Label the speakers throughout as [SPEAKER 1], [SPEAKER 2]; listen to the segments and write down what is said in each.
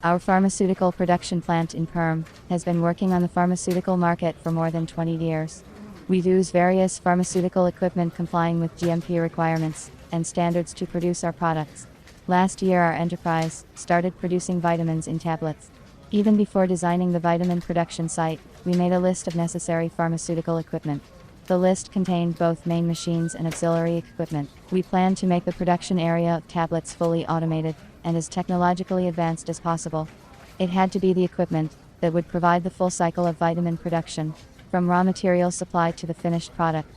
[SPEAKER 1] Our pharmaceutical production plant in Perm has been working on the pharmaceutical market for more than 20 years. We use various pharmaceutical equipment complying with GMP requirements and standards to produce our products. Last year our enterprise started producing vitamins in tablets. Even before designing the vitamin production site, we made a list of necessary pharmaceutical equipment. The list contained both main machines and auxiliary equipment. We planned to make the production area of tablets fully automated and as technologically advanced as possible. It had to be the equipment that would provide the full cycle of vitamin production, from raw material supply to the finished product.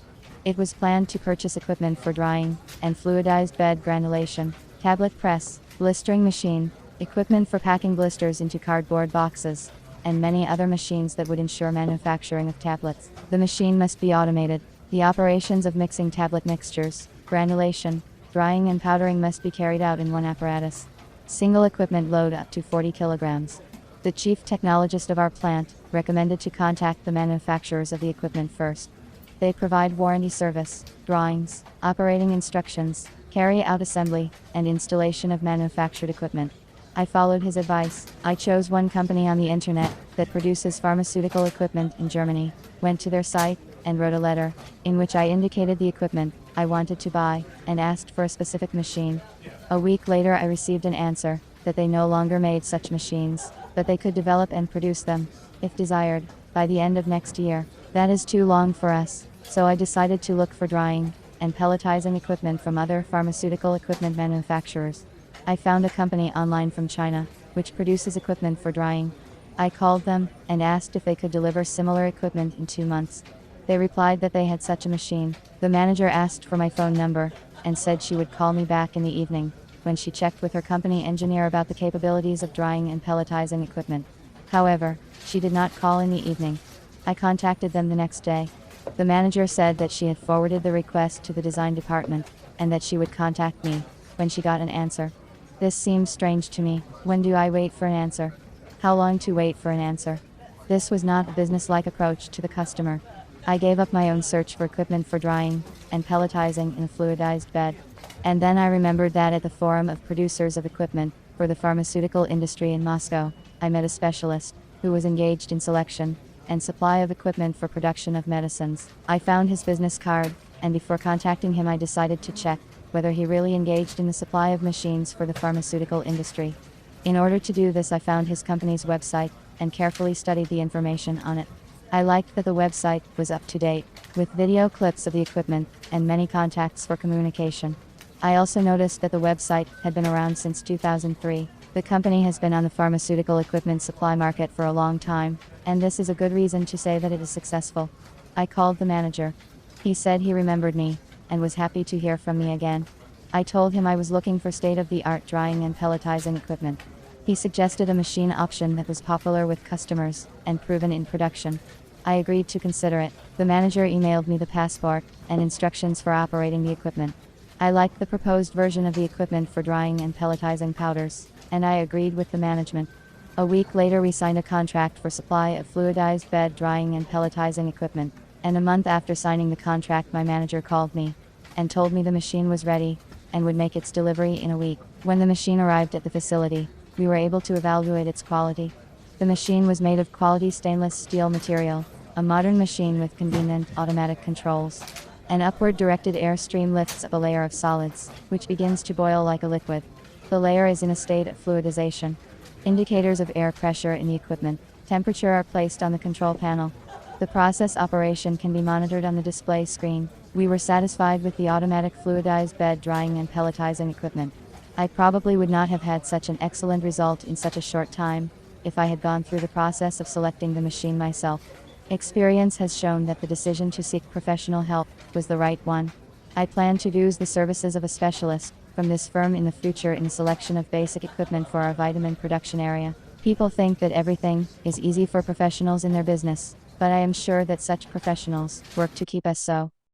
[SPEAKER 1] It was planned to purchase equipment for drying and fluidized bed granulation, tablet press, blistering machine, equipment for packing blisters into cardboard boxes, and many other machines that would ensure manufacturing of tablets. The machine must be automated. The operations of mixing tablet mixtures, granulation, drying and powdering must be carried out in one apparatus. Single equipment load up to 40 kilograms. The chief technologist of our plant recommended to contact the manufacturers of the equipment first. They provide warranty service, drawings, operating instructions, carry out assembly, and installation of manufactured equipment. I followed his advice. I chose one company on the internet that produces pharmaceutical equipment in Germany, went to their site, and wrote a letter, in which I indicated the equipment I wanted to buy, and asked for a specific machine. A week later I received an answer, that they no longer made such machines, but they could develop and produce them, if desired, by the end of next year. That is too long for us, so I decided to look for drying and pelletizing equipment from other pharmaceutical equipment manufacturers. I found a company online from China, which produces equipment for drying. I called them, and asked if they could deliver similar equipment in 2 months. They replied that they had such a machine. The manager asked for my phone number, and said she would call me back in the evening, when she checked with her company engineer about the capabilities of drying and pelletizing equipment. However, she did not call in the evening. I contacted them the next day. The manager said that she had forwarded the request to the design department, and that she would contact me when she got an answer. This seems strange to me. When do I wait for an answer? How long to wait for an answer? This was not a business-like approach to the customer. I gave up my own search for equipment for drying and pelletizing in a fluidized bed. And then I remembered that at the Forum of Producers of Equipment for the Pharmaceutical Industry in Moscow, I met a specialist who was engaged in selection and supply of equipment for production of medicines. I found his business card, and before contacting him I decided to check whether he really engaged in the supply of machines for the pharmaceutical industry. In order to do this I found his company's website, and carefully studied the information on it. I liked that the website was up to date, with video clips of the equipment, and many contacts for communication. I also noticed that the website had been around since 2003. The company has been on the pharmaceutical equipment supply market for a long time, and this is a good reason to say that it is successful. I called the manager. He said he remembered me, and was happy to hear from me again. I told him I was looking for state-of-the-art drying and pelletizing equipment. He suggested a machine option that was popular with customers, and proven in production. I agreed to consider it. The manager emailed me the passport and instructions for operating the equipment. I liked the proposed version of the equipment for drying and pelletizing powders, and I agreed with the management. A week later we signed a contract for supply of fluidized bed drying and pelletizing equipment, and a month after signing the contract my manager called me and told me the machine was ready and would make its delivery in a week. When the machine arrived at the facility, we were able to evaluate its quality. The machine was made of quality stainless steel material, a modern machine with convenient automatic controls. An upward directed air stream lifts up a layer of solids, which begins to boil like a liquid. The layer is in a state of fluidization. Indicators of air pressure in the equipment, temperature are placed on the control panel. The process operation can be monitored on the display screen. We were satisfied with the automatic fluidized bed drying and pelletizing equipment. I probably would not have had such an excellent result in such a short time if I had gone through the process of selecting the machine myself. Experience has shown that the decision to seek professional help was the right one. I plan to use the services of a specialist from this firm in the future in the selection of basic equipment for our vitamin production area. People think that everything is easy for professionals in their business, but I am sure that such professionals work to keep us so.